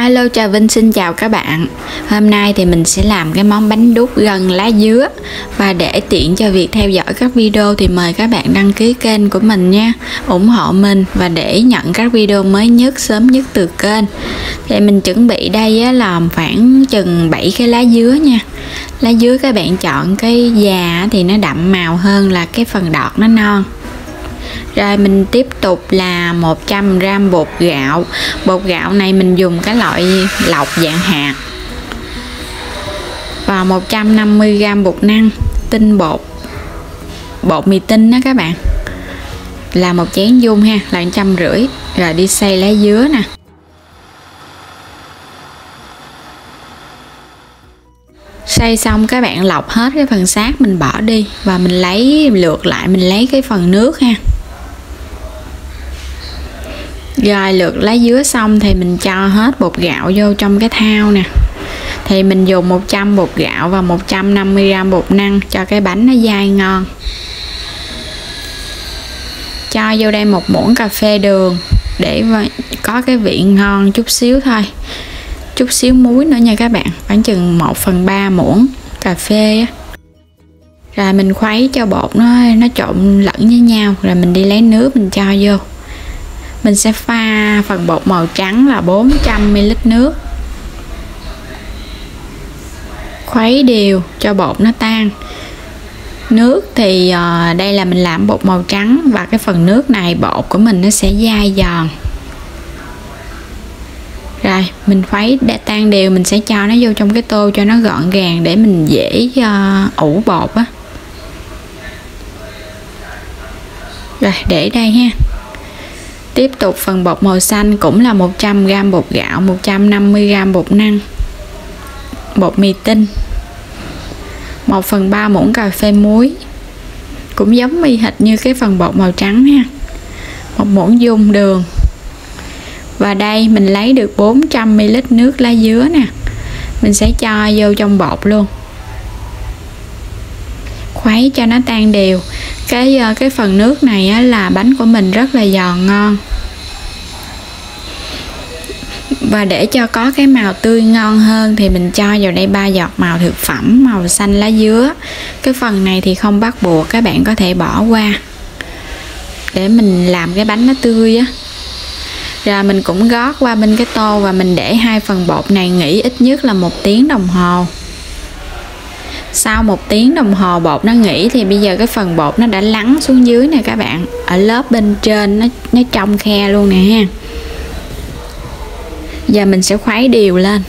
Hello, Trà Vinh xin chào các bạn. Hôm nay thì mình sẽ làm cái món bánh đúc gân lá dứa. Và để tiện cho việc theo dõi các video thì mời các bạn đăng ký kênh của mình nha, ủng hộ mình và để nhận các video mới nhất, sớm nhất từ kênh. Thì mình chuẩn bị đây là khoảng chừng 7 cái lá dứa nha. Lá dứa các bạn chọn cái già thì nó đậm màu hơn là cái phần đọt nó non. Rồi mình tiếp tục là 100g bột gạo. Bột gạo này mình dùng cái loại lọc dạng hạt. Và 150g bột năng, tinh bột mì tinh đó các bạn. Là một chén dung ha, là 150. Rồi đi xay lá dứa nè. Xay xong các bạn lọc hết cái phần xác mình bỏ đi. Và mình lấy lượt lại, mình lấy cái phần nước ha. Rồi lượt lá dứa xong thì mình cho hết bột gạo vô trong cái thao nè. Thì mình dùng 100 bột gạo và 150g bột năng cho cái bánh nó dai ngon. Cho vô đây 1 muỗng cà phê đường để có cái vị ngon chút xíu thôi. Chút xíu muối nữa nha các bạn, khoảng chừng 1/3 muỗng cà phê á. Rồi mình khuấy cho bột nó trộn lẫn với nhau. Rồi mình đi lấy nước mình cho vô. Mình sẽ pha phần bột màu trắng là 400ml nước. Khuấy đều cho bột nó tan. Nước thì đây là mình làm bột màu trắng. Và cái phần nước này bột của mình nó sẽ dai giòn. Rồi mình khuấy để tan đều. Mình sẽ cho nó vô trong cái tô cho nó gọn gàng để mình dễ ủ bột á. Rồi để đây ha. Tiếp tục phần bột màu xanh cũng là 100g bột gạo, 150g bột năng, bột mì tinh, 1/3 muỗng cà phê muối. Cũng giống y hệt như cái phần bột màu trắng ha. 1 muỗng dung đường. Và đây mình lấy được 400ml nước lá dứa nè. Mình sẽ cho vô trong bột luôn. Khuấy cho nó tan đều. Cái phần nước này á, là bánh của mình rất là giòn ngon. Và để cho có cái màu tươi ngon hơn thì mình cho vào đây 3 giọt màu thực phẩm màu xanh lá dứa. Cái phần này thì không bắt buộc, các bạn có thể bỏ qua để mình làm cái bánh nó tươi á. Rồi mình cũng gót qua bên cái tô và mình để hai phần bột này nghỉ ít nhất là 1 tiếng đồng hồ. Sau 1 tiếng đồng hồ bột nó nghỉ thì bây giờ cái phần bột nó đã lắng xuống dưới nè các bạn. Ở lớp bên trên nó trong khe luôn nè ha. Giờ mình sẽ khuấy đều lên.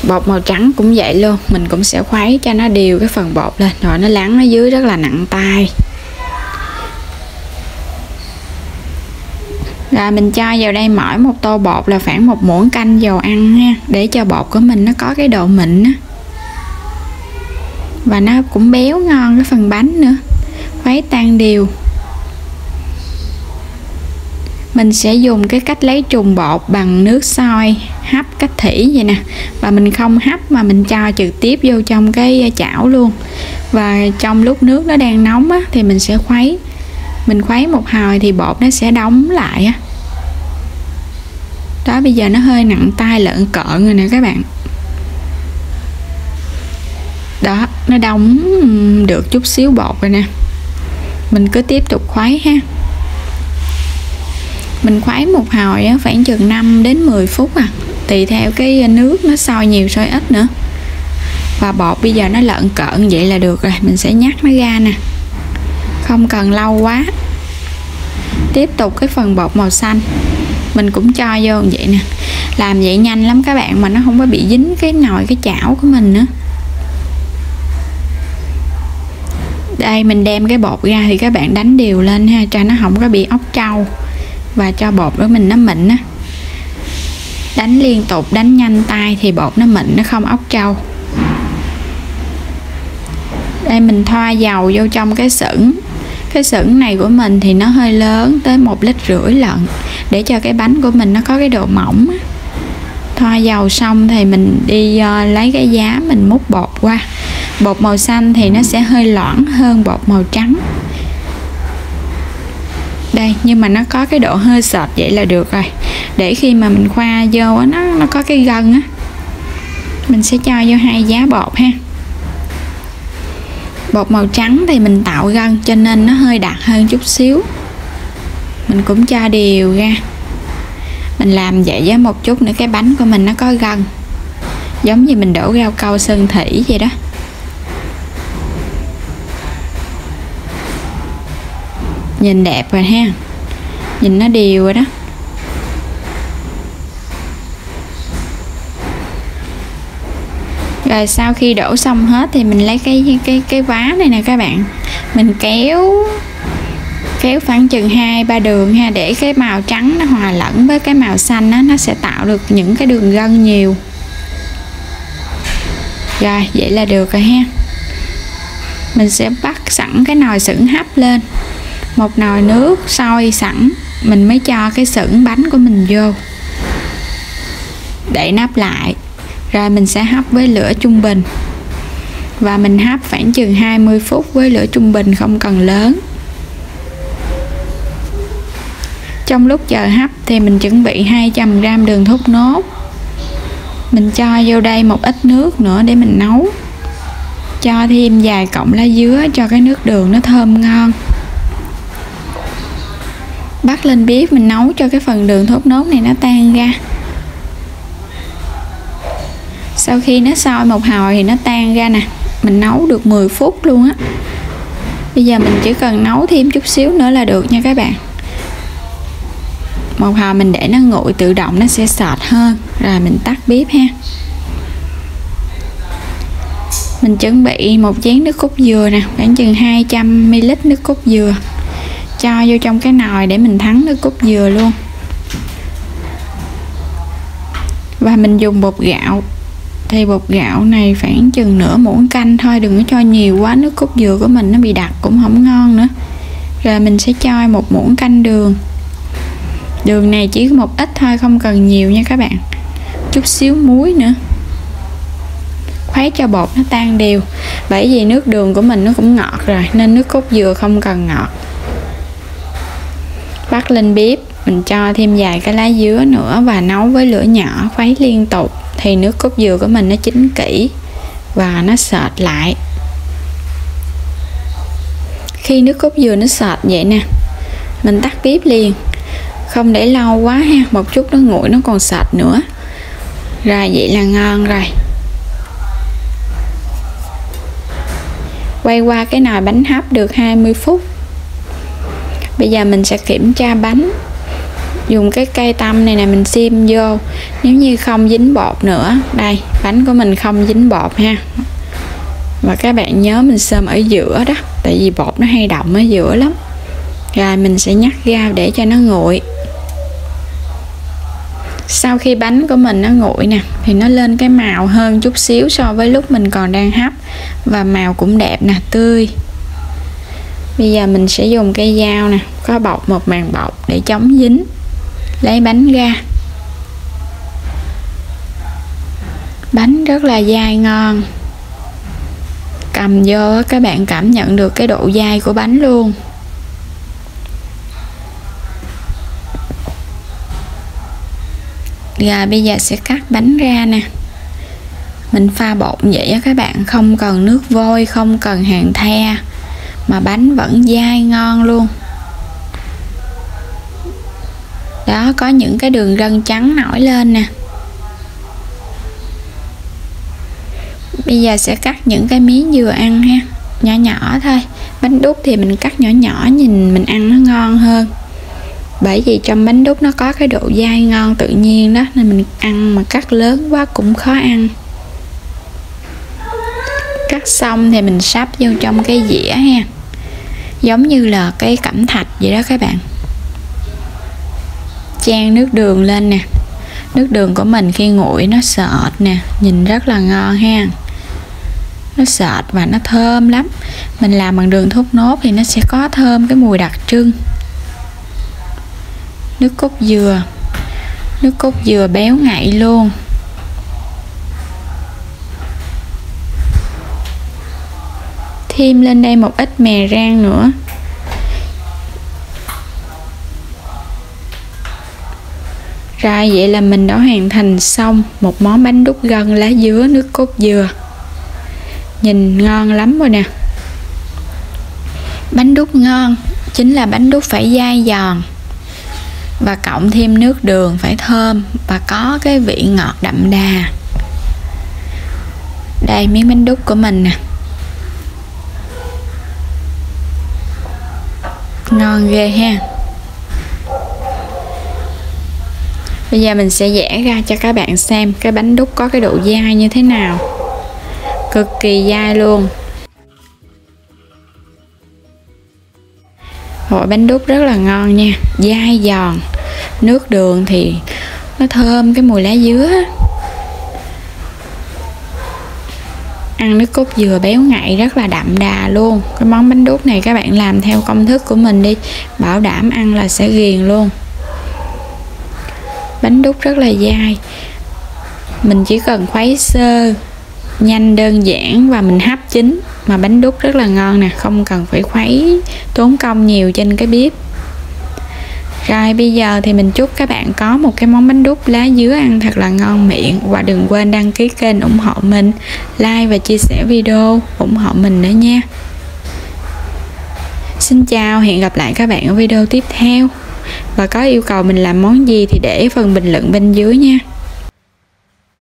Bột màu trắng cũng vậy luôn. Mình cũng sẽ khuấy cho nó đều cái phần bột lên. Rồi nó lắng ở dưới rất là nặng tay. Rồi mình cho vào đây mỗi một tô bột là khoảng 1 muỗng canh dầu ăn ha. Để cho bột của mình nó có cái độ mịn á. Và nó cũng béo ngon cái phần bánh nữa. Khuấy tan đều. Mình sẽ dùng cái cách lấy trùng bột bằng nước sôi hấp cách thủy vậy nè. Và mình không hấp mà mình cho trực tiếp vô trong cái chảo luôn. Và trong lúc nước nó đang nóng á, thì mình sẽ khuấy. Mình khuấy một hồi thì bột nó sẽ đóng lại á. Đó, bây giờ nó hơi nặng tay lợn cợn rồi nè các bạn. Đó, nó đóng được chút xíu bột rồi nè. Mình cứ tiếp tục khuấy ha. Mình khuấy một hồi á, khoảng chừng 5 đến 10 phút à. Tùy theo cái nước nó sôi nhiều sôi ít nữa. Và bột bây giờ nó lợn cợn vậy là được rồi. Mình sẽ nhắc nó ra nè. Không cần lâu quá. Tiếp tục cái phần bột màu xanh. Mình cũng cho vô vậy nè. Làm vậy nhanh lắm các bạn, mà nó không có bị dính cái nồi cái chảo của mình nữa. Đây mình đem cái bột ra thì các bạn đánh đều lên ha, cho nó không có bị ốc trâu. Và cho bột của mình nó mịn á. Đánh liên tục, đánh nhanh tay thì bột nó mịn, nó không ốc trâu. Đây mình thoa dầu vô trong cái sửng. Cái sửng này của mình thì nó hơi lớn, tới 1,5 lít lận. Để cho cái bánh của mình nó có cái độ mỏng á. Thoa dầu xong thì mình đi lấy cái giá mình múc bột qua. Bột màu xanh thì nó sẽ hơi loãng hơn bột màu trắng. Đây, nhưng mà nó có cái độ hơi sệt vậy là được rồi. để khi mà mình khoa vô á, nó có cái gân á. Mình sẽ cho vô 2 giá bột ha. Bột màu trắng thì mình tạo gân cho nên nó hơi đặc hơn chút xíu. Mình cũng cho đều ra. Mình làm vậy với một chút nữa cái bánh của mình nó có gân, giống như mình đổ rau câu sơn thủy vậy đó. Nhìn đẹp rồi ha, nhìn nó đều rồi đó. Rồi sau khi đổ xong hết thì mình lấy cái vá này nè các bạn, mình kéo khoảng chừng 2-3 đường ha, để cái màu trắng nó hòa lẫn với cái màu xanh đó, nó sẽ tạo được những cái đường gân nhiều. Rồi vậy là được rồi ha. Mình sẽ bắt sẵn cái nồi sửng hấp lên, một nồi nước sôi sẵn, mình mới cho cái sửng bánh của mình vô, đậy nắp lại. Rồi mình sẽ hấp với lửa trung bình, và mình hấp khoảng chừng 20 phút với lửa trung bình, không cần lớn. Trong lúc chờ hấp thì mình chuẩn bị 200g đường thốt nốt. Mình cho vô đây một ít nước nữa để mình nấu. Cho thêm vài cọng lá dứa cho cái nước đường nó thơm ngon. Bắt lên bếp mình nấu cho cái phần đường thốt nốt này nó tan ra. Sau khi nó sôi một hồi thì nó tan ra nè. Mình nấu được 10 phút luôn á. Bây giờ mình chỉ cần nấu thêm chút xíu nữa là được nha các bạn. Một hồi mình để nó nguội tự động nó sẽ sệt hơn. Rồi mình tắt bếp ha. Mình chuẩn bị một chén nước cốt dừa nè, khoảng chừng 200ml nước cốt dừa. Cho vô trong cái nồi để mình thắng nước cốt dừa luôn. Và mình dùng bột gạo. Thì bột gạo này khoảng chừng nửa muỗng canh thôi, đừng có cho nhiều quá, nước cốt dừa của mình nó bị đặc cũng không ngon nữa. Rồi mình sẽ cho một muỗng canh đường. Đường này chỉ một ít thôi, không cần nhiều nha các bạn. Chút xíu muối nữa. Khuấy cho bột nó tan đều. Bởi vì nước đường của mình nó cũng ngọt rồi, nên nước cốt dừa không cần ngọt. Bắt lên bếp, mình cho thêm vài cái lá dứa nữa và nấu với lửa nhỏ, khuấy liên tục. Thì nước cốt dừa của mình nó chín kỹ và nó sệt lại. Khi nước cốt dừa nó sệt vậy nè, mình tắt bếp liền, không để lâu quá ha, một chút nó nguội nó còn sệt nữa. Rồi vậy là ngon rồi. Quay qua cái nồi bánh hấp được 20 phút. Bây giờ mình sẽ kiểm tra bánh. Dùng cái cây tăm này nè mình xiêm vô. Nếu như không dính bột nữa, đây bánh của mình không dính bột ha. Và các bạn nhớ mình xơm ở giữa đó, tại vì bột nó hay đọng ở giữa lắm. Rồi mình sẽ nhắc ra để cho nó nguội. Sau khi bánh của mình nó nguội nè, thì nó lên cái màu hơn chút xíu so với lúc mình còn đang hấp. Và màu cũng đẹp nè, tươi. Bây giờ mình sẽ dùng cây dao nè, có bọc một màng bọc để chống dính. Lấy bánh ra. Bánh rất là dai ngon. Cầm vô các bạn cảm nhận được cái độ dai của bánh luôn. Rồi bây giờ sẽ cắt bánh ra nè. Mình pha bột vậy á các bạn, không cần nước vôi, không cần hàng the, mà bánh vẫn dai ngon luôn. Đó, có những cái đường gân trắng nổi lên nè. Bây giờ sẽ cắt những cái miếng dừa ăn ha, nhỏ nhỏ thôi. Bánh đúc thì mình cắt nhỏ nhỏ, nhìn mình ăn nó ngon hơn. Bởi vì trong bánh đúc nó có cái độ dai ngon tự nhiên đó, nên mình ăn mà cắt lớn quá cũng khó ăn. Cắt xong thì mình sắp vô trong cái dĩa ha, giống như là cái cẩm thạch vậy đó các bạn. Chan nước đường lên nè. Nước đường của mình khi nguội nó sệt nè, nhìn rất là ngon ha. Nó sệt và nó thơm lắm. Mình làm bằng đường thốt nốt thì nó sẽ có thơm, cái mùi đặc trưng. Nước cốt dừa. Nước cốt dừa béo ngậy luôn. Thêm lên đây một ít mè rang nữa. Rồi vậy là mình đã hoàn thành xong một món bánh đúc gân lá dứa nước cốt dừa. Nhìn ngon lắm rồi nè. Bánh đúc ngon chính là bánh đúc phải dai giòn, và cộng thêm nước đường phải thơm và có cái vị ngọt đậm đà. Đây miếng bánh đúc của mình nè. Ngon ghê ha. Bây giờ mình sẽ vẽ ra cho các bạn xem cái bánh đúc có cái độ dai như thế nào. Cực kỳ dai luôn. Rồi bánh đúc rất là ngon nha, dai giòn. Nước đường thì nó thơm cái mùi lá dứa. Ăn nước cốt dừa béo ngậy rất là đậm đà luôn. Cái món bánh đúc này các bạn làm theo công thức của mình đi, bảo đảm ăn là sẽ ghiền luôn. Bánh đúc rất là dai. Mình chỉ cần khuấy sơ, nhanh đơn giản và mình hấp chín mà bánh đúc rất là ngon nè, không cần phải khuấy tốn công nhiều trên cái bếp. Rồi bây giờ thì mình chúc các bạn có một cái món bánh đúc lá dứa ăn thật là ngon miệng. Và đừng quên đăng ký kênh ủng hộ mình, like và chia sẻ video ủng hộ mình nữa nha. Xin chào, hẹn gặp lại các bạn ở video tiếp theo. Và có yêu cầu mình làm món gì thì để phần bình luận bên dưới nha.